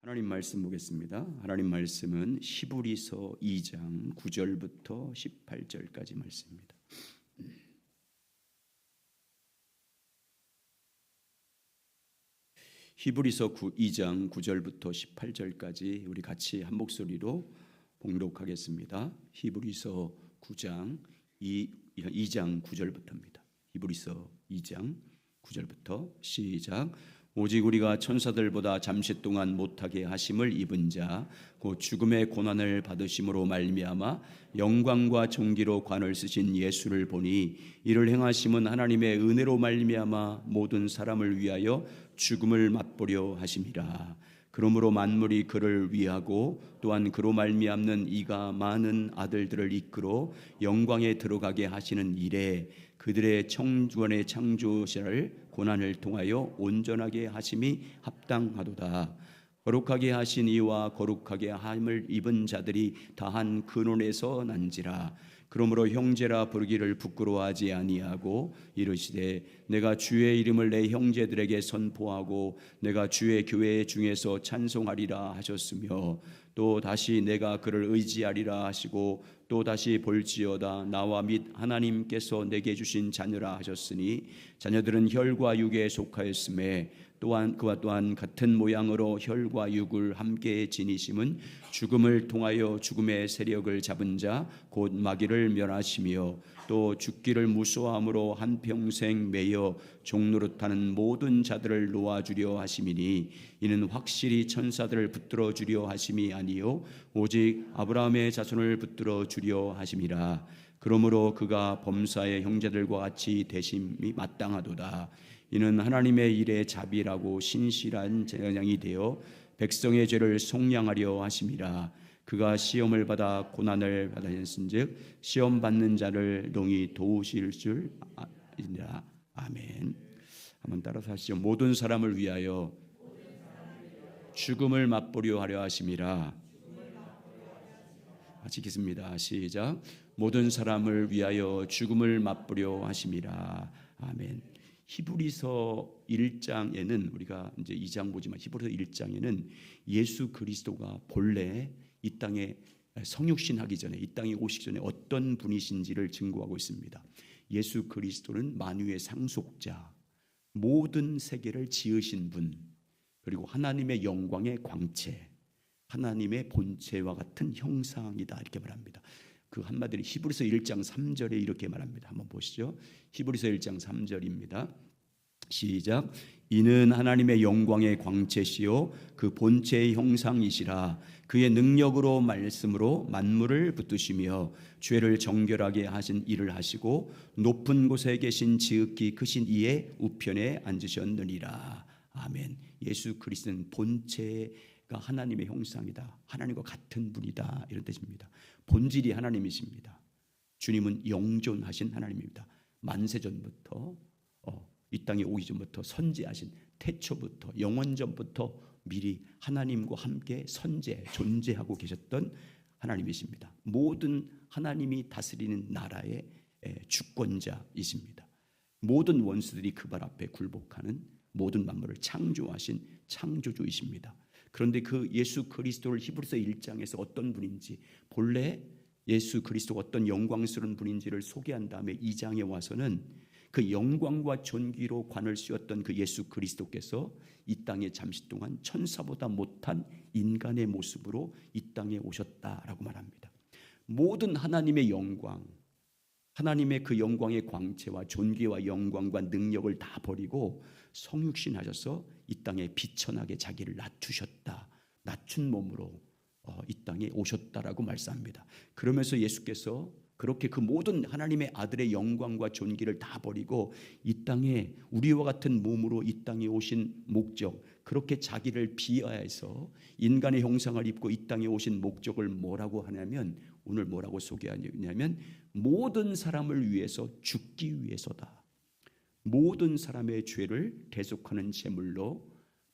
하나님 말씀 보겠습니다. 하나님 말씀은 히브리서 2장 9절부터 18절까지 말씀입니다. 히브리서 2장 9절부터 18절까지 우리 같이 한 목소리로 봉독하겠습니다. 히브리서 2장 9절부터입니다. 히브리서 2장 9절부터 시작. 오직 우리가 천사들보다 잠시 동안 못하게 하심을 입은 자 곧 죽음의 고난을 받으심으로 말미암아 영광과 존귀로 관을 쓰신 예수를 보니 이를 행하심은 하나님의 은혜로 말미암아 모든 사람을 위하여 죽음을 맛보려 하심이라. 그러므로 만물이 그를 위하고 또한 그로 말미암는 이가 많은 아들들을 이끌어 영광에 들어가게 하시는 일에 그들의 청주원의 창조자를 고난을 통하여 온전하게 하심이 합당하도다. 거룩하게 하신 이와 거룩하게 함을 입은 자들이 다한 근원에서 난지라. 그러므로 형제라 부르기를 부끄러워하지 아니하고 이르시되 내가 주의 이름을 내 형제들에게 선포하고 내가 주의 교회 중에서 찬송하리라 하셨으며 또 다시 내가 그를 의지하리라 하시고 또 다시 볼지어다 나와 및 하나님께서 내게 주신 자녀라 하셨으니 자녀들은 혈과 육에 속하였음에 또한 그와 또한 같은 모양으로 혈과 육을 함께 지니심은 죽음을 통하여 죽음의 세력을 잡은 자 곧 마귀를 멸하시며 또 죽기를 무서워함으로 한평생 매여 종노릇하는 모든 자들을 놓아주려 하심이니 이는 확실히 천사들을 붙들어 주려 하심이 아니요 오직 아브라함의 자손을 붙들어 주려 하심이라. 그러므로 그가 범사의 형제들과 같이 되심이 마땅하도다. 이는 하나님의 일에 자비라고 신실한 제사장이 되어 백성의 죄를 속량하려 하심이라. 그가 시험을 받아 고난을 받으셨은즉 시험 받는 자를 능히 도우실 줄 아니라. 아멘. 한번 따라서 하시죠. 모든 사람을 위하여 죽음을 맛보려 하려 하심이라. 같이 읽겠습니다. 시작. 모든 사람을 위하여 죽음을 맛보려 하심이라. 아멘. 히브리서 1장에는 우리가 이제 2장 보지만 히브리서 1장에는 예수 그리스도가 본래 이 땅에 성육신 하기 전에 이 땅에 오시기 전에 어떤 분이신지를 증거하고 있습니다. 예수 그리스도는 만유의 상속자, 모든 세계를 지으신 분, 그리고 하나님의 영광의 광채, 하나님의 본체와 같은 형상이다 이렇게 말합니다. 그 한마디로 히브리서 1장 3절에 이렇게 말합니다. 한번 보시죠. 히브리서 1장 3절입니다. 시작. 이는 하나님의 영광의 광채시요 그 본체의 형상이시라. 그의 능력으로 말씀으로 만물을 붙드시며 죄를 정결하게 하신 일을 하시고 높은 곳에 계신 지극히 크신 이의 우편에 앉으셨느니라. 아멘. 예수 그리스도는 본체가 하나님의 형상이다. 하나님과 같은 분이다. 이런 뜻입니다. 본질이 하나님이십니다. 주님은 영존하신 하나님입니다. 만세전부터 이 땅에 오기 전부터 선지하신 태초부터 영원전부터 미리 하나님과 함께 존재하고 계셨던 하나님이십니다. 모든 하나님이 다스리는 나라의 주권자이십니다. 모든 원수들이 그 발 앞에 굴복하는 모든 만물을 창조하신 창조주이십니다. 그런데 그 예수 그리스도를 히브리서 1장에서 어떤 분인지, 본래 예수 그리스도가 어떤 영광스러운 분인지를 소개한 다음에 2장에 와서는 그 영광과 존귀로 관을 씌웠던 그 예수 그리스도께서 이 땅에 잠시 동안 천사보다 못한 인간의 모습으로 이 땅에 오셨다라고 말합니다. 모든 하나님의 영광, 하나님의 그 영광의 광채와 존귀와 영광과 능력을 다 버리고 성육신하셔서 이 땅에 비천하게 자기를 낮추셨다. 낮춘 몸으로 이 땅에 오셨다라고 말씀합니다. 그러면서 예수께서 그렇게 그 모든 하나님의 아들의 영광과 존귀를 다 버리고 이 땅에 우리와 같은 몸으로 이 땅에 오신 목적, 그렇게 자기를 비하해서 인간의 형상을 입고 이 땅에 오신 목적을 뭐라고 하냐면, 오늘 뭐라고 소개하냐면 모든 사람을 위해서 죽기 위해서다. 모든 사람의 죄를 대속하는 제물로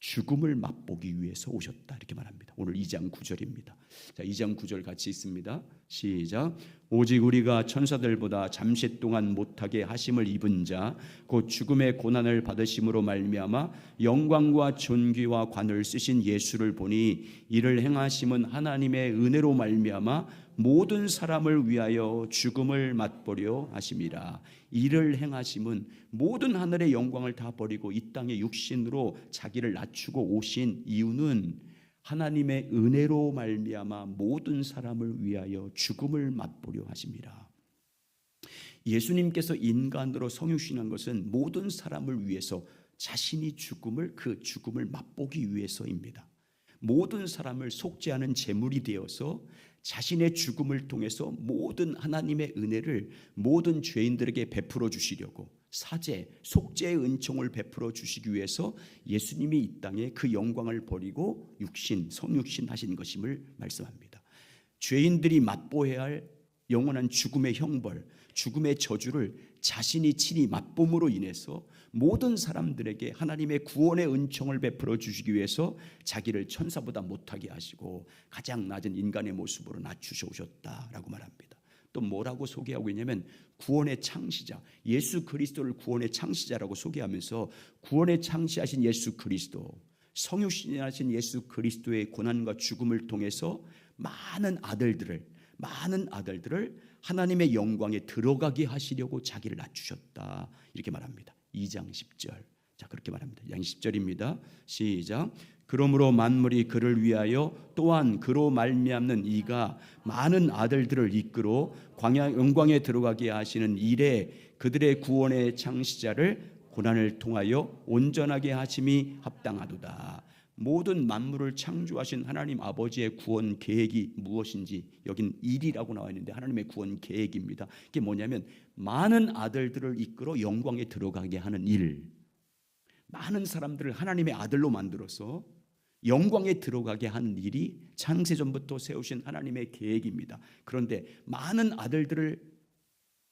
죽음을 맛보기 위해서 오셨다 이렇게 말합니다. 오늘 2장 9절입니다. 자, 2장 9절 같이 읽습니다. 시작. 오직 우리가 천사들보다 잠시 동안 못하게 하심을 입은 자 곧 죽음의 고난을 받으심으로 말미암아 영광과 존귀와 관을 쓰신 예수를 보니 이를 행하심은 하나님의 은혜로 말미암아 모든 사람을 위하여 죽음을 맛보려 하심이라. 이를 행하심은 모든 하늘의 영광을 다 버리고 이 땅의 육신으로 자기를 낮추고 오신 이유는 하나님의 은혜로 말미암아 모든 사람을 위하여 죽음을 맛보려 하심이라. 예수님께서 인간으로 성육신한 것은 모든 사람을 위해서 자신이 그 죽음을 맛보기 위해서입니다. 모든 사람을 속죄하는 제물이 되어서 자신의 죽음을 통해서 모든 하나님의 은혜를 모든 죄인들에게 베풀어 주시려고 속죄의 은총을 베풀어 주시기 위해서 예수님이 이 땅에 그 영광을 버리고 성육신 하신 것임을 말씀합니다. 죄인들이 맛보아야 할 영원한 죽음의 형벌, 죽음의 저주를 자신이 친히 맛봄으로 인해서 모든 사람들에게 하나님의 구원의 은총을 베풀어 주시기 위해서 자기를 천사보다 못하게 하시고 가장 낮은 인간의 모습으로 낮추셔 오셨다라고 말합니다. 또 뭐라고 소개하고 있냐면 구원의 창시자, 예수 그리스도를 구원의 창시자라고 소개하면서 구원의 창시하신 예수 그리스도, 성육신하신 예수 그리스도의 고난과 죽음을 통해서 많은 아들들을 하나님의 영광에 들어가게 하시려고 자기를 낮추셨다 이렇게 말합니다. 2장 10절. 자, 그렇게 말합니다. 2장 10절입니다. 시작. 그러므로 만물이 그를 위하여 또한 그로 말미암는 이가 많은 아들들을 이끌어 광야 영광에 들어가게 하시는 일에 그들의 구원의 창시자를 고난을 통하여 온전하게 하심이 합당하도다. 모든 만물을 창조하신 하나님 아버지의 구원 계획이 무엇인지 여긴 일이라고 나와 있는데 하나님의 구원 계획입니다. 이게 뭐냐면 많은 아들들을 이끌어 영광에 들어가게 하는 일, 많은 사람들을 하나님의 아들로 만들어서 영광에 들어가게 하는 일이 창세전부터 세우신 하나님의 계획입니다. 그런데 많은 아들들을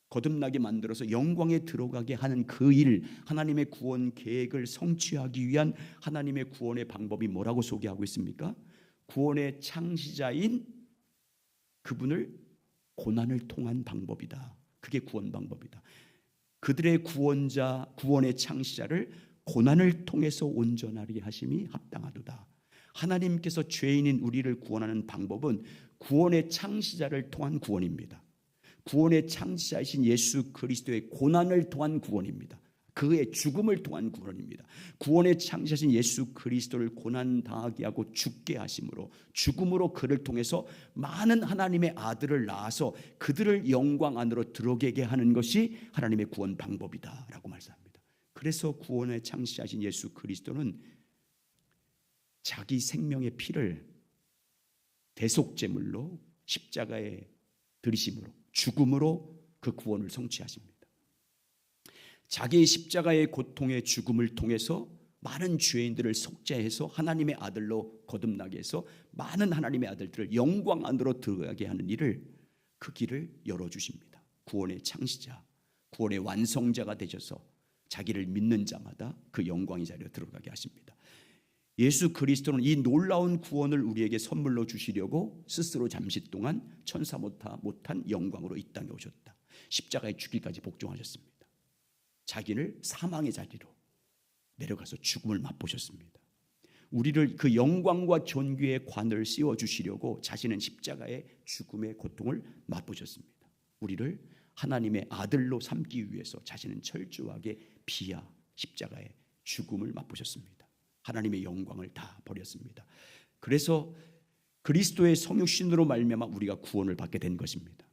거듭나게 만들어서 영광에 들어가게 하는 그 일, 하나님의 구원 계획을 성취하기 위한 하나님의 구원의 방법이 뭐라고 소개하고 있습니까? 구원의 창시자인 그분을 고난을 통한 방법이다. 그게 구원 방법이다. 그들의 구원의 창시자를 고난을 통해서 온전하게 하심이 합당하도다. 하나님께서 죄인인 우리를 구원하는 방법은 구원의 창시자를 통한 구원입니다. 구원의 창시자이신 예수 그리스도의 고난을 통한 구원입니다. 그의 죽음을 통한 구원입니다. 구원의 창시자신 예수 그리스도를 고난 당하게 하고 죽게 하심으로 죽음으로 그를 통해서 많은 하나님의 아들을 낳아서 그들을 영광 안으로 들어가게 하는 것이 하나님의 구원 방법이다라고 말씀합니다. 그래서 구원의 창시자신 예수 그리스도는 자기 생명의 피를 대속제물로 십자가에 들이심으로 죽음으로 그 구원을 성취하십니다. 자기의 십자가의 고통의 죽음을 통해서 많은 죄인들을 속죄해서 하나님의 아들로 거듭나게 해서 많은 하나님의 아들들을 영광 안으로 들어가게 하는 일을 그 길을 열어주십니다. 구원의 창시자, 구원의 완성자가 되셔서 자기를 믿는 자마다 그 영광의 자리로 들어가게 하십니다. 예수 그리스도는 이 놀라운 구원을 우리에게 선물로 주시려고 스스로 잠시 동안 천사 못한 영광으로 이 땅에 오셨다. 십자가에 죽기까지 복종하셨습니다. 자기를 사망의 자리로 내려가서 죽음을 맛보셨습니다. 우리를 그 영광과 존귀의 관을 씌워주시려고 자신은 십자가의 죽음의 고통을 맛보셨습니다. 우리를 하나님의 아들로 삼기 위해서 자신은 철저하게 비하 십자가의 죽음을 맛보셨습니다. 하나님의 영광을 다 버렸습니다. 그래서 그리스도의 성육신으로 말미암아 우리가 구원을 받게 된 것입니다.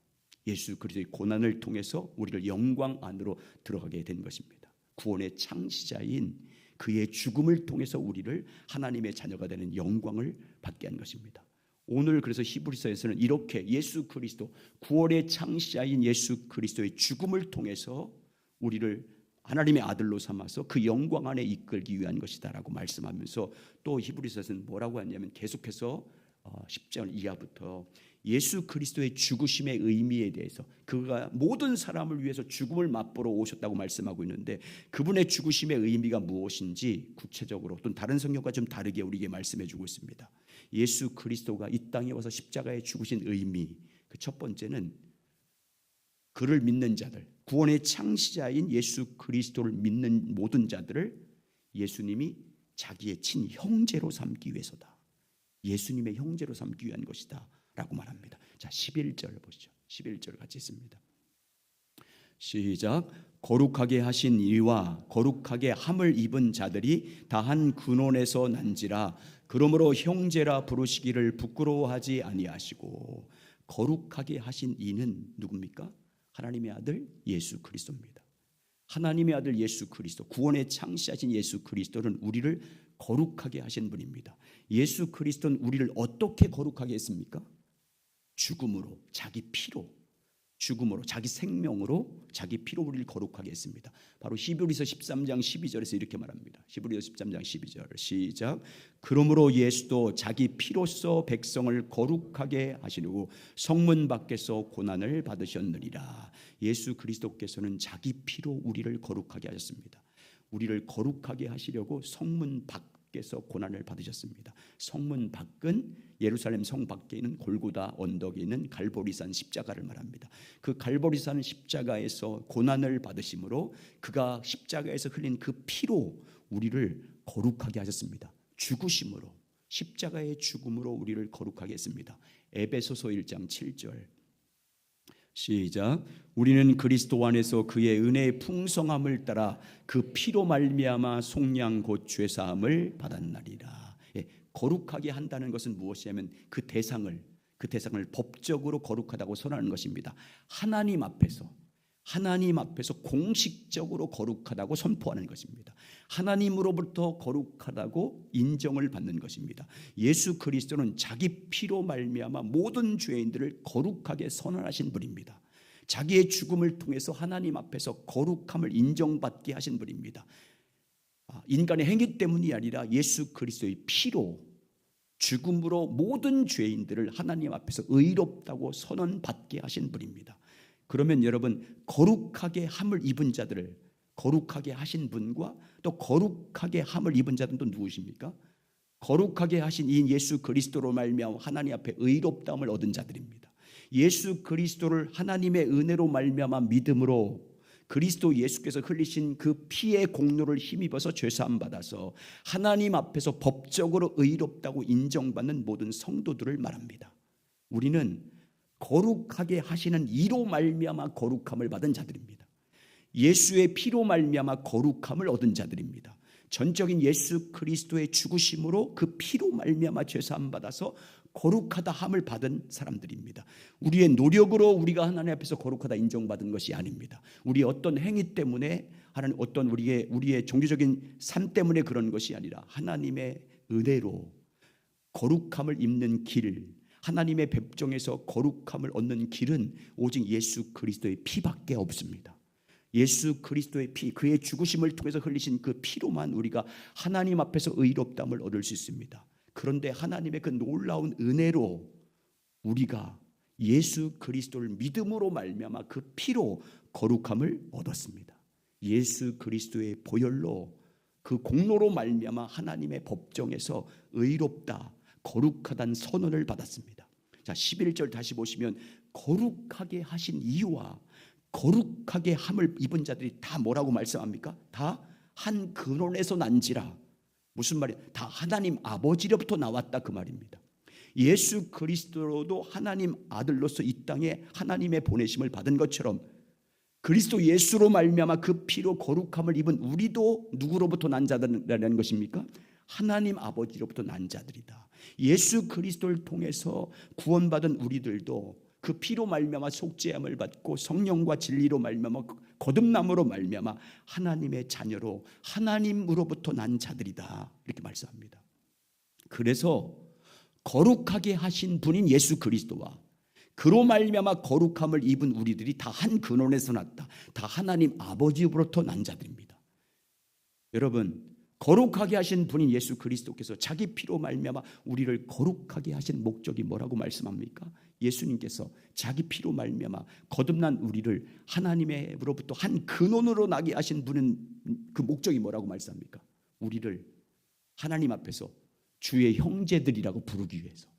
예수 그리스도의 고난을 통해서 우리를 영광 안으로 들어가게 된 것입니다. 구원의 창시자인 그의 죽음을 통해서 우리를 하나님의 자녀가 되는 영광을 받게 한 것입니다. 오늘 그래서 히브리서에서는 이렇게 예수 그리스도 구원의 창시자인 예수 그리스도의 죽음을 통해서 우리를 하나님의 아들로 삼아서 그 영광 안에 이끌기 위한 것이다라고 말씀하면서 또 히브리서에서는 뭐라고 하냐면 계속해서 10절 이하부터 예수 그리스도의 죽으심의 의미에 대해서, 그가 모든 사람을 위해서 죽음을 맛보러 오셨다고 말씀하고 있는데 그분의 죽으심의 의미가 무엇인지 구체적으로 또는 다른 성경과 좀 다르게 우리에게 말씀해 주고 있습니다. 예수 그리스도가 이 땅에 와서 십자가에 죽으신 의미, 그 첫 번째는 그를 믿는 자들, 구원의 창시자인 예수 그리스도를 믿는 모든 자들을 예수님이 자기의 친형제로 삼기 위해서다. 예수님의 형제로 삼기 위한 것이다 라고 말합니다. 자, 11절 보시죠. 11절 같이 있습니다. 시작. 거룩하게 하신 이와 거룩하게 함을 입은 자들이 다 한 근원에서 난지라. 그러므로 형제라 부르시기를 부끄러워하지 아니하시고. 거룩하게 하신 이는 누굽니까? 하나님의 아들 예수 그리스도입니다. 하나님의 아들 예수 그리스도, 구원의 창시하신 예수 그리스도는 우리를 거룩하게 하신 분입니다. 예수 그리스도는 우리를 어떻게 거룩하게 했습니까? 죽음으로, 자기 피로, 죽음으로, 자기 생명으로, 자기 피로 우리를 거룩하게 했습니다. 바로 히브리서 13장 12절에서 이렇게 말합니다. 히브리서 13장 12절 시작. 그러므로 예수도 자기 피로써 백성을 거룩하게 하시려고 성문 밖에서 고난을 받으셨느니라. 예수 그리스도께서는 자기 피로 우리를 거룩하게 하셨습니다. 우리를 거룩하게 하시려고 성문 밖에서 고난을 받으셨습니다. 성문 밖은 예루살렘 성 밖에 있는 골고다 언덕에 있는 갈보리산 십자가를 말합니다. 그 갈보리산 십자가에서 고난을 받으심으로 그가 십자가에서 흘린 그 피로 우리를 거룩하게 하셨습니다. 죽으심으로, 십자가의 죽음으로 우리를 거룩하게 했습니다. 에베소서 1장 7절 시작. 우리는 그리스도 안에서 그의 은혜의 풍성함을 따라 그 피로 말미암아 속량 곧 죄사함을 받았나리라. 거룩하게 한다는 것은 무엇이냐면 그 대상을 법적으로 거룩하다고 선언하는 것입니다. 하나님 앞에서 공식적으로 거룩하다고 선포하는 것입니다. 하나님으로부터 거룩하다고 인정을 받는 것입니다. 예수 그리스도는 자기 피로 말미암아 모든 죄인들을 거룩하게 선언하신 분입니다. 자기의 죽음을 통해서 하나님 앞에서 거룩함을 인정받게 하신 분입니다. 인간의 행위 때문이 아니라 예수 그리스도의 피로, 죽음으로 모든 죄인들을 하나님 앞에서 의롭다고 선언받게 하신 분입니다. 그러면 여러분, 거룩하게 함을 입은 자들을 거룩하게 하신 분과 또 거룩하게 함을 입은 자들은 또 누구십니까? 거룩하게 하신 이 예수 그리스도로 말미암아 하나님 앞에 의롭다함을 얻은 자들입니다. 예수 그리스도를 하나님의 은혜로 말미암아 믿음으로 그리스도 예수께서 흘리신 그 피의 공로를 힘입어서 죄사함 받아서 하나님 앞에서 법적으로 의롭다고 인정받는 모든 성도들을 말합니다. 우리는 거룩하게 하시는 이로 말미암아 거룩함을 받은 자들입니다. 예수의 피로 말미암아 거룩함을 얻은 자들입니다. 전적인 예수 그리스도의 죽으심으로 그 피로 말미암아 죄사함 받아서 거룩하다 함을 받은 사람들입니다. 우리의 노력으로 우리가 하나님 앞에서 거룩하다 인정받은 것이 아닙니다. 우리의 어떤 행위 때문에, 하나님 어떤 우리의 종교적인 삶 때문에 그런 것이 아니라 하나님의 은혜로 거룩함을 입는 길, 하나님의 백정에서 거룩함을 얻는 길은 오직 예수 그리스도의 피밖에 없습니다. 예수 그리스도의 피, 그의 죽으심을 통해서 흘리신 그 피로만 우리가 하나님 앞에서 의롭다함을 얻을 수 있습니다. 그런데 하나님의 그 놀라운 은혜로 우리가 예수 그리스도를 믿음으로 말미암아 그 피로 거룩함을 얻었습니다. 예수 그리스도의 보혈로, 그 공로로 말미암아 하나님의 법정에서 의롭다, 거룩하다는 선언을 받았습니다. 자, 11절 다시 보시면 거룩하게 하신 이유와 거룩하게 함을 입은 자들이 다 뭐라고 말씀합니까? 다 한 근원에서 난지라. 무슨 말이에요? 다 하나님 아버지로부터 나왔다 그 말입니다. 예수 그리스도로도 하나님 아들로서 이 땅에 하나님의 보내심을 받은 것처럼 그리스도 예수로 말미암아 그 피로 거룩함을 입은 우리도 누구로부터 난 자들이라는 것입니까? 하나님 아버지로부터 난 자들이다. 예수 그리스도를 통해서 구원받은 우리들도 그 피로 말미암아 속죄함을 받고 성령과 진리로 말미암아 거듭남으로 말미암아 하나님의 자녀로 하나님으로부터 난 자들이다 이렇게 말씀합니다. 그래서 거룩하게 하신 분인 예수 그리스도와 그로 말미암아 거룩함을 입은 우리들이 다 한 근원에서 났다. 다 하나님 아버지로부터 난 자들입니다. 여러분, 거룩하게 하신 분인 예수 그리스도께서 자기 피로 말미암아 우리를 거룩하게 하신 목적이 뭐라고 말씀합니까? 예수님께서 자기 피로 말미암아 거듭난 우리를 하나님으로부터 한 근원으로 나게 하신 분은 그 목적이 뭐라고 말씀합니까? 우리를 하나님 앞에서 주의 형제들이라고 부르기 위해서.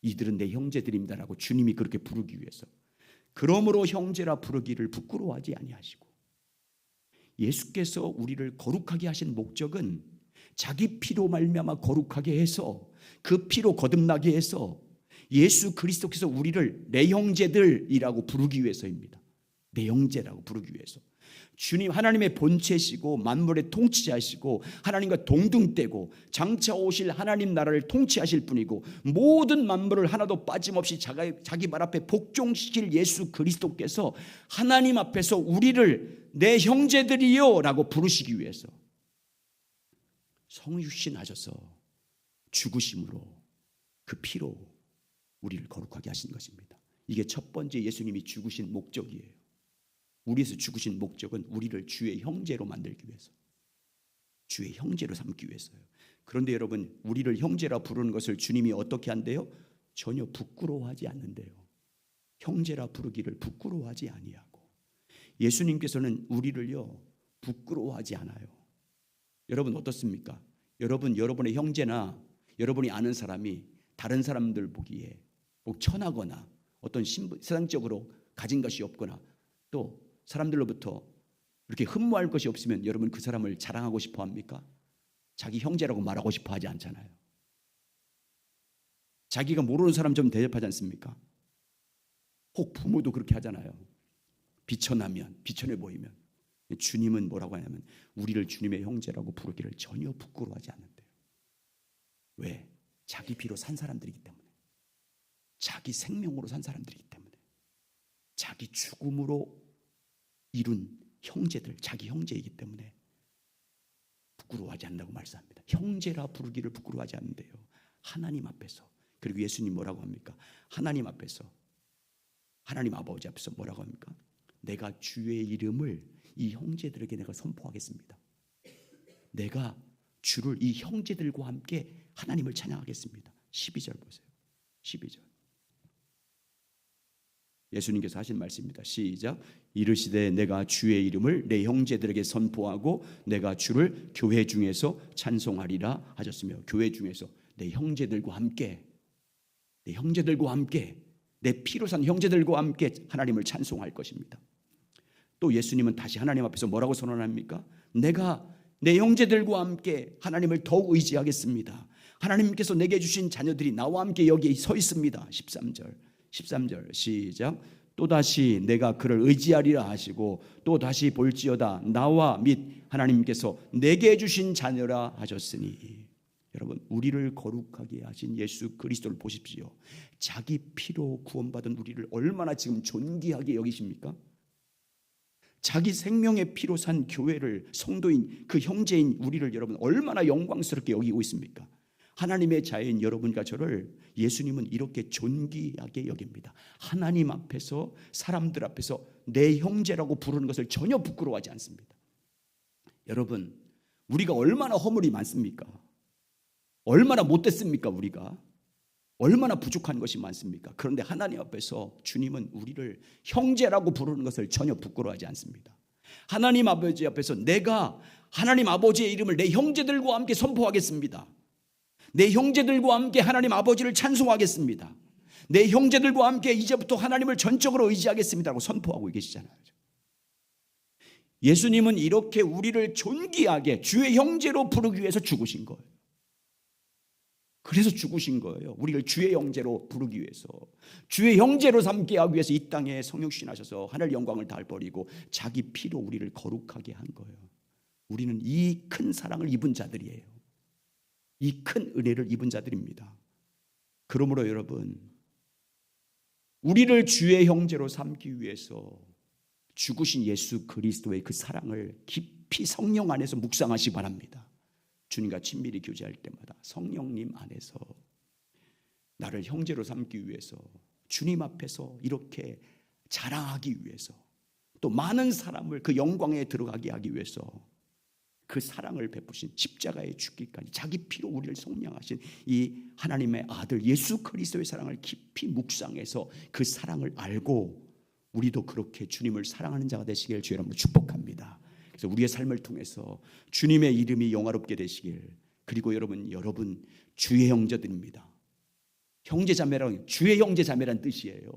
이들은 내 형제들입니다라고 주님이 그렇게 부르기 위해서. 그러므로 형제라 부르기를 부끄러워하지 아니하시고, 예수께서 우리를 거룩하게 하신 목적은 자기 피로 말미암아 거룩하게 해서 그 피로 거듭나게 해서 예수 그리스도께서 우리를 내 형제들이라고 부르기 위해서입니다. 내 형제라고 부르기 위해서. 주님 하나님의 본체시고 만물의 통치자시고 하나님과 동등되고 장차 오실 하나님 나라를 통치하실 분이고 모든 만물을 하나도 빠짐없이 자기 발 앞에 복종시킬 예수 그리스도께서 하나님 앞에서 우리를 내 형제들이요 라고 부르시기 위해서 성육신하셔서 죽으심으로 그 피로 우리를 거룩하게 하신 것입니다. 이게 첫 번째 예수님이 죽으신 목적이에요. 우리에서 죽으신 목적은 우리를 주의 형제로 만들기 위해서, 주의 형제로 삼기 위해서요. 그런데 여러분, 우리를 형제라 부르는 것을 주님이 어떻게 한대요? 전혀 부끄러워하지 않는데요. 형제라 부르기를 부끄러워하지 아니하고, 예수님께서는 우리를요 부끄러워하지 않아요. 여러분 어떻습니까? 여러분의 형제나 여러분이 아는 사람이 다른 사람들 보기에 꼭 천하거나 어떤 세상적으로 가진 것이 없거나 또 사람들로부터 이렇게 흠모할 것이 없으면 여러분 그 사람을 자랑하고 싶어 합니까? 자기 형제라고 말하고 싶어 하지 않잖아요. 자기가 모르는 사람 좀 대접하지 않습니까? 혹 부모도 그렇게 하잖아요. 비천해 보이면. 주님은 뭐라고 하냐면 우리를 주님의 형제라고 부르기를 전혀 부끄러워하지 않는데요. 왜? 자기 피로 산 사람들이기 때문에, 자기 생명으로 산 사람들이기 때문에, 자기 죽음으로 이룬 형제들, 자기 형제이기 때문에 부끄러워하지 않는다고 말씀합니다. 형제라 부르기를 부끄러워하지 않는데요. 하나님 앞에서. 그리고 예수님 뭐라고 합니까? 하나님 앞에서, 하나님 아버지 앞에서 뭐라고 합니까? 내가 주의 이름을 이 형제들에게 내가 선포하겠습니다. 내가 주를 이 형제들과 함께 하나님을 찬양하겠습니다. 12절 보세요. 12절. 예수님께서 하신 말씀입니다. 시작. 이르시되 내가 주의 이름을 내 형제들에게 선포하고 내가 주를 교회 중에서 찬송하리라 하셨으며, 교회 중에서 내 형제들과 함께, 내 형제들과 함께, 내 피로 산 형제들과 함께 하나님을 찬송할 것입니다. 또 예수님은 다시 하나님 앞에서 뭐라고 선언합니까? 내가 내 형제들과 함께 하나님을 더욱 의지하겠습니다. 하나님께서 내게 주신 자녀들이 나와 함께 여기 서 있습니다. 13절 시작. 또다시 내가 그를 의지하리라 하시고 또다시 볼지어다 나와 및 하나님께서 내게 주신 자녀라 하셨으니. 여러분, 우리를 거룩하게 하신 예수 그리스도를 보십시오. 자기 피로 구원받은 우리를 얼마나 지금 존귀하게 여기십니까? 자기 생명의 피로 산 교회를, 성도인 그 형제인 우리를 여러분 얼마나 영광스럽게 여기고 있습니까? 하나님의 자녀인 여러분과 저를 예수님은 이렇게 존귀하게 여깁니다. 하나님 앞에서, 사람들 앞에서 내 형제라고 부르는 것을 전혀 부끄러워하지 않습니다. 여러분, 우리가 얼마나 허물이 많습니까? 얼마나 못됐습니까? 우리가 얼마나 부족한 것이 많습니까? 그런데 하나님 앞에서 주님은 우리를 형제라고 부르는 것을 전혀 부끄러워하지 않습니다. 하나님 아버지 앞에서 내가 하나님 아버지의 이름을 내 형제들과 함께 선포하겠습니다. 내 형제들과 함께 하나님 아버지를 찬송하겠습니다. 내 형제들과 함께 이제부터 하나님을 전적으로 의지하겠습니다라고 선포하고 계시잖아요. 예수님은 이렇게 우리를 존귀하게 주의 형제로 부르기 위해서 죽으신 거예요. 그래서 죽으신 거예요. 우리를 주의 형제로 부르기 위해서, 주의 형제로 삼게 하기 위해서 이 땅에 성육신하셔서 하늘 영광을 다 버리고 자기 피로 우리를 거룩하게 한 거예요. 우리는 이 큰 사랑을 입은 자들이에요. 이 큰 은혜를 입은 자들입니다. 그러므로 여러분, 우리를 주의 형제로 삼기 위해서 죽으신 예수 그리스도의 그 사랑을 깊이 성령 안에서 묵상하시기 바랍니다. 주님과 친밀히 교제할 때마다 성령님 안에서 나를 형제로 삼기 위해서, 주님 앞에서 이렇게 자랑하기 위해서, 또 많은 사람을 그 영광에 들어가게 하기 위해서 그 사랑을 베푸신 십자가에 죽기까지 자기 피로 우리를 속량하신 이 하나님의 아들 예수 그리스도의 사랑을 깊이 묵상해서 그 사랑을 알고 우리도 그렇게 주님을 사랑하는 자가 되시길 주의 이름으로 축복합니다. 그래서 우리의 삶을 통해서 주님의 이름이 영화롭게 되시길. 그리고 여러분 주의 형제들입니다. 형제자매란 주의 형제자매란 뜻이에요.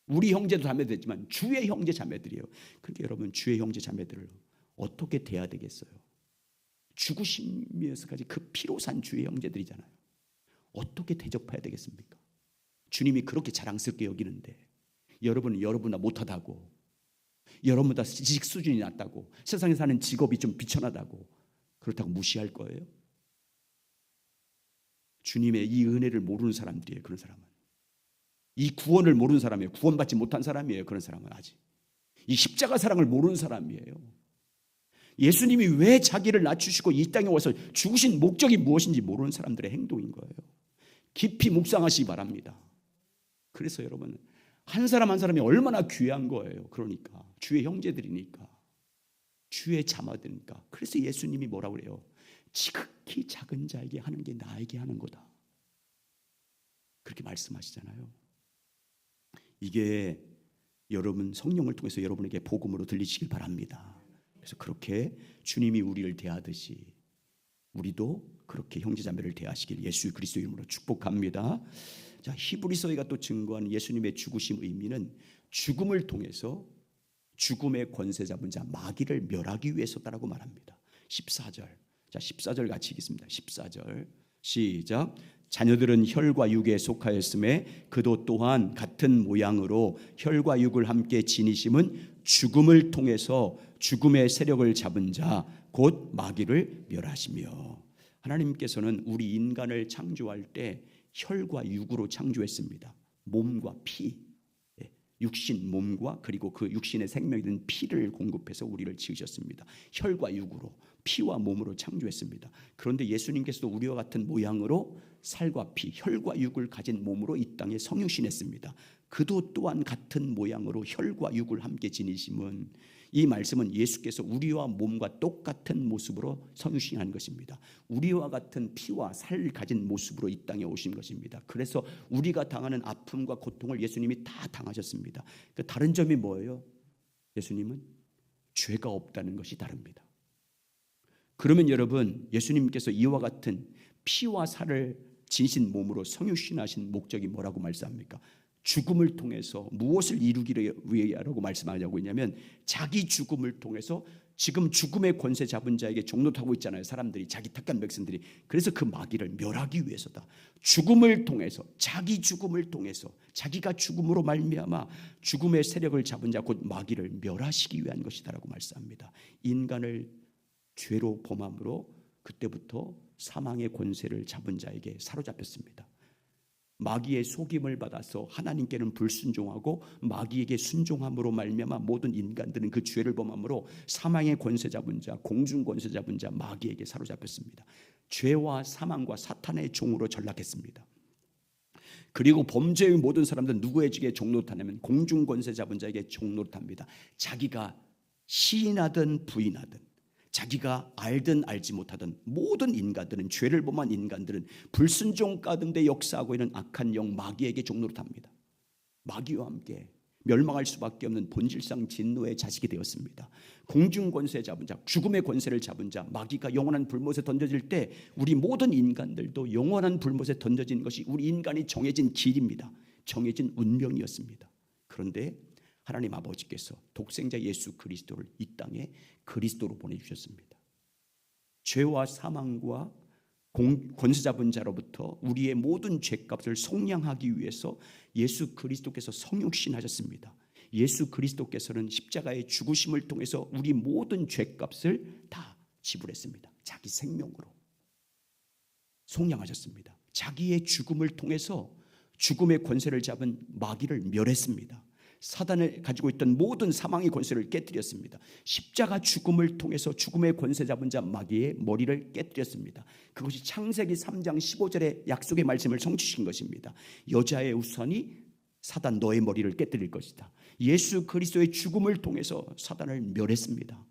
우리 형제도 자매되지만 주의 형제자매들이에요. 그러니까 여러분 주의 형제자매들을 어떻게 대해야 되겠어요? 죽으시면서까지 그 피로 산 주의 형제들이잖아요. 어떻게 대접해야 되겠습니까? 주님이 그렇게 자랑스럽게 여기는데 여러분은 여러분보다 못하다고, 여러분보다 지식 수준이 낮다고, 세상에 사는 직업이 좀 비천하다고 그렇다고 무시할 거예요? 주님의 이 은혜를 모르는 사람들이에요. 그런 사람은 이 구원을 모르는 사람이에요. 구원받지 못한 사람이에요. 그런 사람은 아직 이 십자가 사랑을 모르는 사람이에요. 예수님이 왜 자기를 낮추시고 이 땅에 와서 죽으신 목적이 무엇인지 모르는 사람들의 행동인 거예요. 깊이 묵상하시기 바랍니다. 그래서 여러분 한 사람 한 사람이 얼마나 귀한 거예요. 그러니까 주의 형제들이니까, 주의 자마들이니까. 그래서 예수님이 뭐라고 그래요? 지극히 작은 자에게 하는 게 나에게 하는 거다. 그렇게 말씀하시잖아요. 이게 여러분 성령을 통해서 여러분에게 복음으로 들리시길 바랍니다. 그래서 그렇게 주님이 우리를 대하듯이 우리도 그렇게 형제자매를 대하시길 예수 그리스도 이름으로 축복합니다. 자, 히브리서가 또 증거하는 예수님의 죽으심 의미는 죽음을 통해서 죽음의 권세 잡은 자 마귀를 멸하기 위해서다라고 말합니다. 14절. 자, 14절 같이 읽겠습니다. 14절 시작. 자녀들은 혈과 육에 속하였음에 그도 또한 같은 모양으로 혈과 육을 함께 지니심은 죽음을 통해서 죽음의 세력을 잡은 자 곧 마귀를 멸하시며. 하나님께서는 우리 인간을 창조할 때 혈과 육으로 창조했습니다. 몸과 피, 육신 몸과 그리고 그 육신의 생명이 된 피를 공급해서 우리를 지으셨습니다. 혈과 육으로, 피와 몸으로 창조했습니다. 그런데 예수님께서도 우리와 같은 모양으로 살과 피, 혈과 육을 가진 몸으로 이 땅에 성육신했습니다. 그도 또한 같은 모양으로 혈과 육을 함께 지니심은, 이 말씀은 예수께서 우리와 몸과 똑같은 모습으로 성육신한 것입니다. 우리와 같은 피와 살을 가진 모습으로 이 땅에 오신 것입니다. 그래서 우리가 당하는 아픔과 고통을 예수님이 다 당하셨습니다. 그 다른 점이 뭐예요? 예수님은 죄가 없다는 것이 다릅니다. 그러면 여러분, 예수님께서 이와 같은 피와 살을 지신 몸으로 성육신하신 목적이 뭐라고 말씀합니까? 죽음을 통해서 무엇을 이루기 위해라고 말씀하냐고 했냐면, 자기 죽음을 통해서 지금 죽음의 권세 잡은 자에게 종노하고 있잖아요. 사람들이, 자기 택한 백성들이. 그래서 그 마귀를 멸하기 위해서다. 죽음을 통해서, 자기 죽음을 통해서, 자기가 죽음으로 말미암아 죽음의 세력을 잡은 자 곧 마귀를 멸하시기 위한 것이다라고 말씀합니다. 인간을 죄로 범함으로 그때부터 사망의 권세를 잡은 자에게 사로잡혔습니다. 마귀의 속임을 받아서 하나님께는 불순종하고 마귀에게 순종함으로 말미암아 모든 인간들은 그 죄를 범함으로 사망의 권세 잡은 자, 공중 권세 잡은 자 마귀에게 사로잡혔습니다. 죄와 사망과 사탄의 종으로 전락했습니다. 그리고 범죄의 모든 사람들은 누구에게 종노릇하냐면 공중 권세 잡은 자에게 종노릇합니다. 자기가 시인하든 부인하든, 자기가 알든 알지 못하든 모든 인간들은, 죄를 범한 인간들은 불순종 가운데 역사하고 있는 악한 영 마귀에게 종노릇합니다. 마귀와 함께 멸망할 수밖에 없는 본질상 진노의 자식이 되었습니다. 공중 권세 잡은 자, 죽음의 권세를 잡은 자 마귀가 영원한 불못에 던져질 때 우리 모든 인간들도 영원한 불못에 던져진 것이 우리 인간이 정해진 길입니다. 정해진 운명이었습니다. 그런데 하나님 아버지께서 독생자 예수 그리스도를 이 땅에 그리스도로 보내주셨습니다. 죄와 사망과 권세 잡은 자로부터 우리의 모든 죄값을 속량하기 위해서 예수 그리스도께서 성육신하셨습니다. 예수 그리스도께서는 십자가의 죽으심을 통해서 우리 모든 죄값을 다 지불했습니다. 자기 생명으로 속량하셨습니다. 자기의 죽음을 통해서 죽음의 권세를 잡은 마귀를 멸했습니다. 사단을 가지고 있던 모든 사망의 권세를 깨뜨렸습니다. 십자가 죽음을 통해서 죽음의 권세 잡은 자 마귀의 머리를 깨뜨렸습니다. 그것이 창세기 3장 15절의 약속의 말씀을 성취시킨 것입니다. 여자의 우선이 사단 너의 머리를 깨뜨릴 것이다. 예수 그리스도의 죽음을 통해서 사단을 멸했습니다.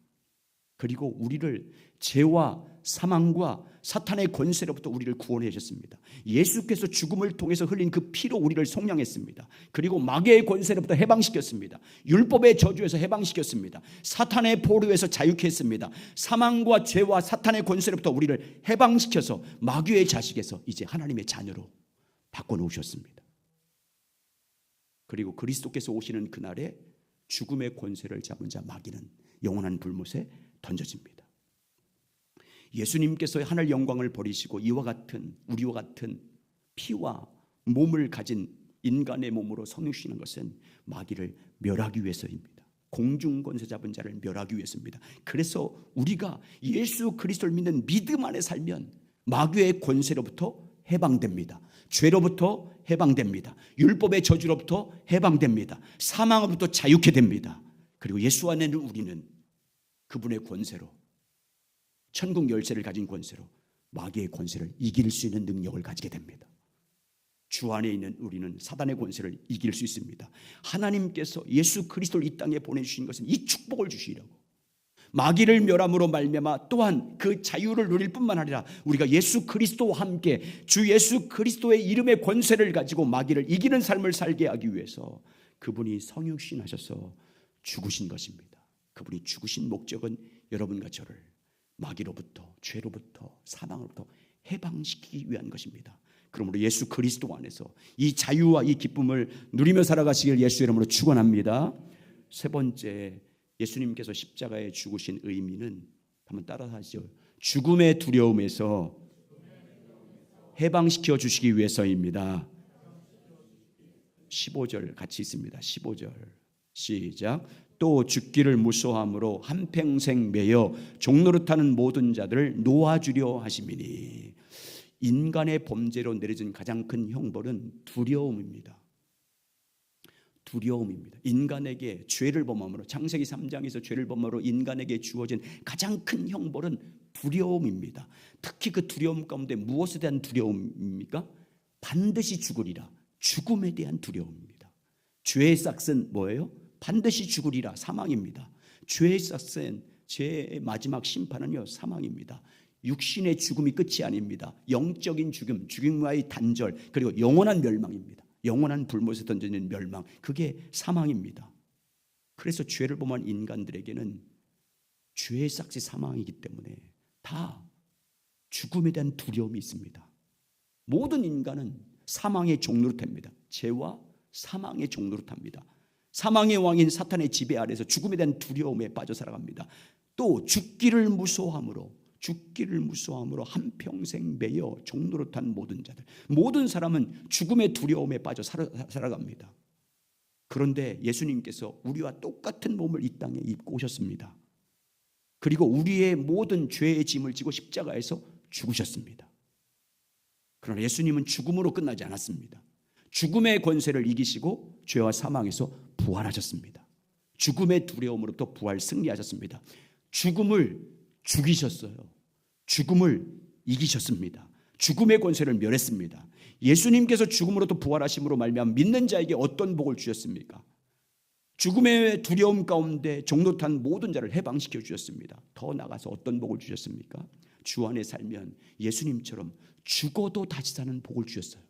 그리고 우리를 죄와 사망과 사탄의 권세로부터 우리를 구원해 주셨습니다. 예수께서 죽음을 통해서 흘린 그 피로 우리를 속량했습니다. 그리고 마귀의 권세로부터 해방시켰습니다. 율법의 저주에서 해방시켰습니다. 사탄의 포로에서 자유케 했습니다. 사망과 죄와 사탄의 권세로부터 우리를 해방시켜서 마귀의 자식에서 이제 하나님의 자녀로 바꿔놓으셨습니다. 그리고 그리스도께서 오시는 그날에 죽음의 권세를 잡은 자 마귀는 영원한 불못에 던져집니다. 예수님께서 하늘 영광을 버리시고 우리와 같은 피와 몸을 가진 인간의 몸으로 성육시는 것은 마귀를 멸하기 위해서입니다. 공중 권세 잡은 자를 멸하기 위해서입니다. 그래서 우리가 예수 그리스도를 믿는 믿음 안에 살면 마귀의 권세로부터 해방됩니다. 죄로부터 해방됩니다. 율법의 저주로부터 해방됩니다. 사망으로부터 자유케 됩니다. 그리고 예수 안에는 우리는 그분의 권세로, 천국 열쇠를 가진 권세로 마귀의 권세를 이길 수 있는 능력을 가지게 됩니다. 주 안에 있는 우리는 사단의 권세를 이길 수 있습니다. 하나님께서 예수 그리스도를 이 땅에 보내주신 것은 이 축복을 주시려고, 마귀를 멸함으로 말미암아 또한 그 자유를 누릴 뿐만 아니라 우리가 예수 그리스도와 함께 주 예수 그리스도의 이름의 권세를 가지고 마귀를 이기는 삶을 살게 하기 위해서 그분이 성육신하셔서 죽으신 것입니다. 그분이 죽으신 목적은 여러분과 저를 마귀로부터, 죄로부터, 사망으로부터 해방시키기 위한 것입니다. 그러므로 예수 그리스도 안에서 이 자유와 이 기쁨을 누리며 살아가시길 예수 이름으로 축원합니다. 세 번째, 예수님께서 십자가에 죽으신 의미는 한번 따라서 하시죠. 죽음의 두려움에서 해방시켜 주시기 위해서입니다. 15절 같이 있습니다. 15절 시작. 또 죽기를 무서워함으로 한평생 매여 종노릇하는 모든 자들을 놓아주려 하심이니. 인간의 범죄로 내려진 가장 큰 형벌은 두려움입니다. 두려움입니다. 인간에게 죄를 범함으로, 창세기 3장에서 죄를 범함으로 인간에게 주어진 가장 큰 형벌은 두려움입니다. 특히 그 두려움 가운데 무엇에 대한 두려움입니까? 반드시 죽으리라, 죽음에 대한 두려움입니다. 죄의 싹은 뭐예요? 반드시 죽으리라, 사망입니다. 죄의 싹은, 죄의 마지막 심판은요, 사망입니다. 육신의 죽음이 끝이 아닙니다. 영적인 죽음, 죽음과의 단절, 그리고 영원한 멸망입니다. 영원한 불못에 던져진 멸망, 그게 사망입니다. 그래서 죄를 범한 인간들에게는 죄의 싹이 사망이기 때문에 다 죽음에 대한 두려움이 있습니다. 모든 인간은 사망의 종노릇합니다. 죄와 사망의 종노릇합니다. 사망의 왕인 사탄의 지배 아래서 죽음에 대한 두려움에 빠져 살아갑니다. 또 죽기를 무서워함으로 한평생 매여 종노릇한 모든 자들, 모든 사람은 죽음의 두려움에 빠져 살아갑니다. 그런데 예수님께서 우리와 똑같은 몸을 이 땅에 입고 오셨습니다. 그리고 우리의 모든 죄의 짐을 지고 십자가에서 죽으셨습니다. 그러나 예수님은 죽음으로 끝나지 않았습니다. 죽음의 권세를 이기시고 죄와 사망에서 부활하셨습니다. 죽음의 두려움으로부터 부활 승리하셨습니다. 죽음을 죽이셨어요. 죽음을 이기셨습니다. 죽음의 권세를 멸했습니다. 예수님께서 죽음으로부터 부활하심으로 말미암아 믿는 자에게 어떤 복을 주셨습니까? 죽음의 두려움 가운데 종노릇한 모든 자를 해방시켜 주셨습니다. 더 나아가서 어떤 복을 주셨습니까? 주 안에 살면 예수님처럼 죽어도 다시 사는 복을 주셨어요.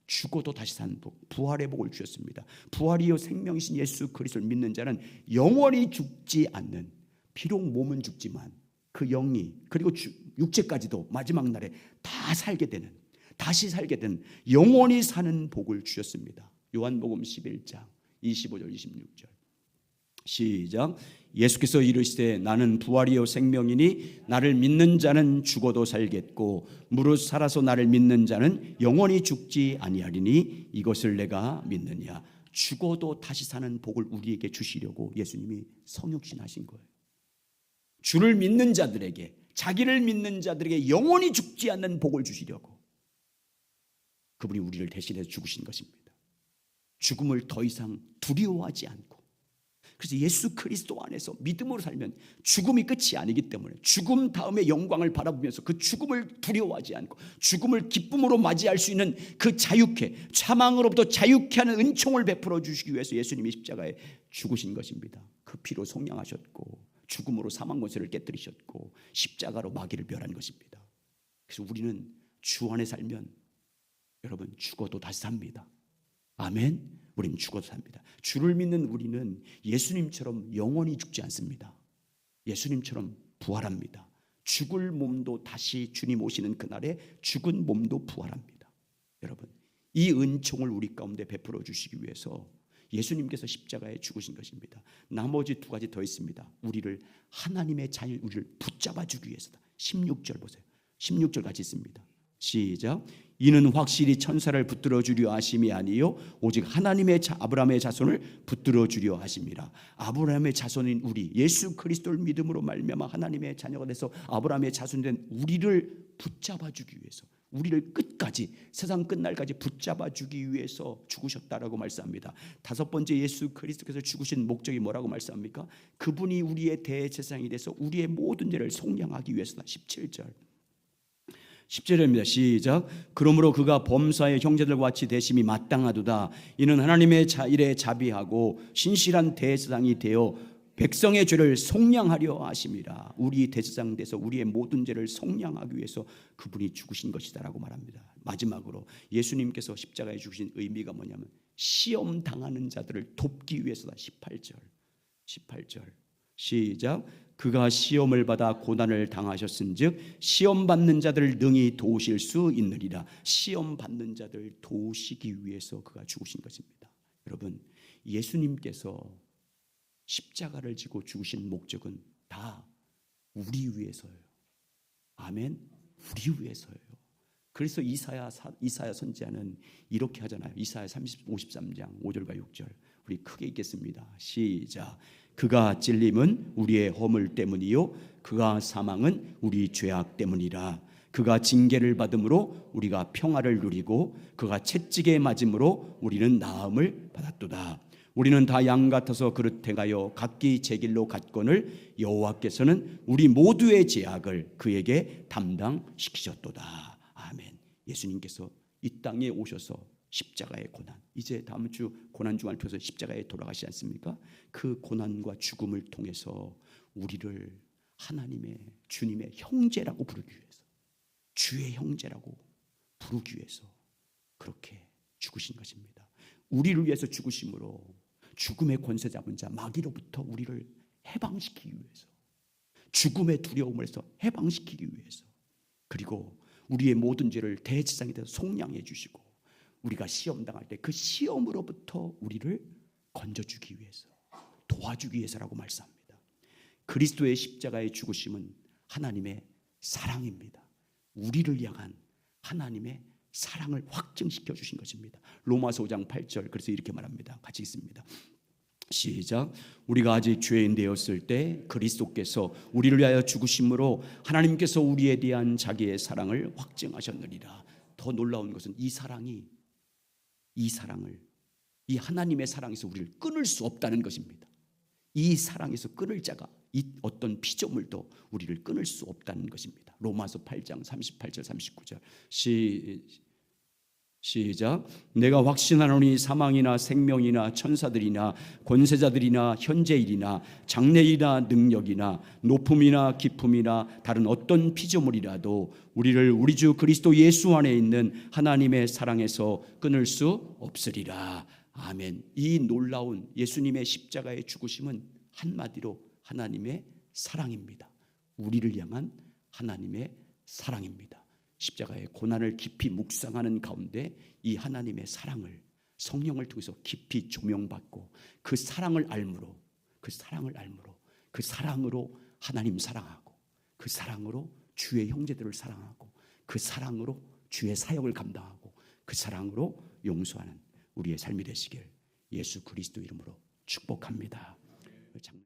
죽어도 다시 사는 복, 부활의 복을 주셨습니다. 부활이요 생명이신 예수 그리스도를 믿는 자는 영원히 죽지 않는, 비록 몸은 죽지만 그 영이, 그리고 육체까지도 마지막 날에 다 살게 되는, 다시 살게 되는 영원히 사는 복을 주셨습니다. 요한복음 11장 25절 26절 시작. 예수께서 이르시되 나는 부활이요 생명이니 나를 믿는 자는 죽어도 살겠고 무릇 살아서 나를 믿는 자는 영원히 죽지 아니하리니 이것을 내가 믿느냐. 죽어도 다시 사는 복을 우리에게 주시려고 예수님이 성육신하신 거예요. 주를 믿는 자들에게, 자기를 믿는 자들에게 영원히 죽지 않는 복을 주시려고 그분이 우리를 대신해서 죽으신 것입니다. 죽음을 더 이상 두려워하지 않고, 그래서 예수 그리스도 안에서 믿음으로 살면 죽음이 끝이 아니기 때문에 죽음 다음에 영광을 바라보면서 그 죽음을 두려워하지 않고 죽음을 기쁨으로 맞이할 수 있는 그 자유케, 사망으로부터 자유케 하는 은총을 베풀어 주시기 위해서 예수님이 십자가에 죽으신 것입니다. 그 피로 속량하셨고 죽음으로 사망 권세를 깨뜨리셨고 십자가로 마귀를 멸한 것입니다. 그래서 우리는 주 안에 살면 여러분 죽어도 다시 삽니다. 아멘. 우리는 죽어도 삽니다. 주를 믿는 우리는 예수님처럼 영원히 죽지 않습니다. 예수님처럼 부활합니다. 죽을 몸도 다시 주님 오시는 그날에 죽은 몸도 부활합니다. 여러분 이 은총을 우리 가운데 베풀어 주시기 위해서 예수님께서 십자가에 죽으신 것입니다. 나머지 두 가지 더 있습니다. 우리를 하나님의 자녀 우리를 붙잡아 주기 위해서다. 16절 보세요. 16절 같이 있습니다. 시작. 이는 확실히 천사를 붙들어 주려 하심이 아니요 오직 하나님의 아브라함의 자손을 붙들어 주려 하심이라. 아브라함의 자손인 우리 예수 그리스도를 믿음으로 말미암아 하나님의 자녀가 돼서 아브라함의 자손된 우리를 붙잡아 주기 위해서 우리를 끝까지 세상 끝날까지 붙잡아 주기 위해서 죽으셨다라고 말씀합니다. 다섯 번째 예수 그리스도께서 죽으신 목적이 뭐라고 말씀합니까? 그분이 우리의 대제사장이 돼서 우리의 모든 죄를 속량하기 위해서다. 17절 10절입니다. 시작. 그러므로 그가 범사의 형제들과 같이 되심이 마땅하도다. 이는 하나님의 일에 자비하고 신실한 대제사장이 되어 백성의 죄를 속량하려 하심이라. 우리 대제사장 돼서 우리의 모든 죄를 속량하기 위해서 그분이 죽으신 것이다라고 말합니다. 마지막으로 예수님께서 십자가에 죽으신 의미가 뭐냐면 시험 당하는 자들을 돕기 위해서다. 18절 시작. 그가 시험을 받아 고난을 당하셨은즉 시험 받는 자들을 능히 도우실 수 있느니라. 시험 받는 자들을 도우시기 위해서 그가 죽으신 것입니다. 여러분 예수님께서 십자가를 지고 죽으신 목적은 다 우리 위해서예요. 아멘. 우리 위해서예요. 그래서 이사야 선지자는 이렇게 하잖아요. 이사야 53장 5절과 6절 우리 크게 읽겠습니다. 시작. 그가 찔림은 우리의 허물 때문이요 그가 사망은 우리 죄악 때문이라. 그가 징계를 받음으로 우리가 평화를 누리고 그가 채찍에 맞음으로 우리는 나음을 받았도다. 우리는 다 양 같아서 그릇해가여 각기 제 길로 갔거늘 여호와께서는 우리 모두의 죄악을 그에게 담당시키셨도다. 아멘. 예수님께서 이 땅에 오셔서 십자가의 고난, 이제 다음 주 고난주간을 펴서 십자가에 돌아가시지 않습니까? 그 고난과 죽음을 통해서 우리를 하나님의 주님의 형제라고 부르기 위해서, 주의 형제라고 부르기 위해서 그렇게 죽으신 것입니다. 우리를 위해서 죽으심으로 죽음의 권세 잡은 자 마귀로부터 우리를 해방시키기 위해서, 죽음의 두려움에서 해방시키기 위해서, 그리고 우리의 모든 죄를 대제사장이 되어서 속량해 주시고 우리가 시험 당할 때 그 시험으로부터 우리를 건져주기 위해서, 도와주기 위해서라고 말씀합니다. 그리스도의 십자가의 죽으심은 하나님의 사랑입니다. 우리를 향한 하나님의 사랑을 확증시켜 주신 것입니다. 로마서 5장 8절 그래서 이렇게 말합니다. 같이 읽습니다. 시작. 우리가 아직 죄인 되었을 때 그리스도께서 우리를 위하여 죽으심으로 하나님께서 우리에 대한 자기의 사랑을 확증하셨느니라. 더 놀라운 것은 이 사랑을 이 하나님의 사랑에서 우리를 끊을 수 없다는 것입니다. 이 사랑에서 끊을 자가 이 어떤 피조물도 우리를 끊을 수 없다는 것입니다. 로마서 8장 38절 39절 시작. 내가 확신하노니 사망이나 생명이나 천사들이나 권세자들이나 현재일이나 장래일이나 능력이나 높음이나 깊음이나 다른 어떤 피조물이라도 우리를 우리 주 그리스도 예수 안에 있는 하나님의 사랑에서 끊을 수 없으리라. 아멘. 이 놀라운 예수님의 십자가의 죽으심은 한마디로 하나님의 사랑입니다. 우리를 향한 하나님의 사랑입니다. 십자가의 고난을 깊이 묵상하는 가운데 이 하나님의 사랑을 성령을 통해서 깊이 조명받고 그 사랑을 알므로 그 사랑으로 하나님 사랑하고 그 사랑으로 주의 형제들을 사랑하고 그 사랑으로 주의 사역을 감당하고 그 사랑으로 용서하는 우리의 삶이 되시길 예수 그리스도 이름으로 축복합니다.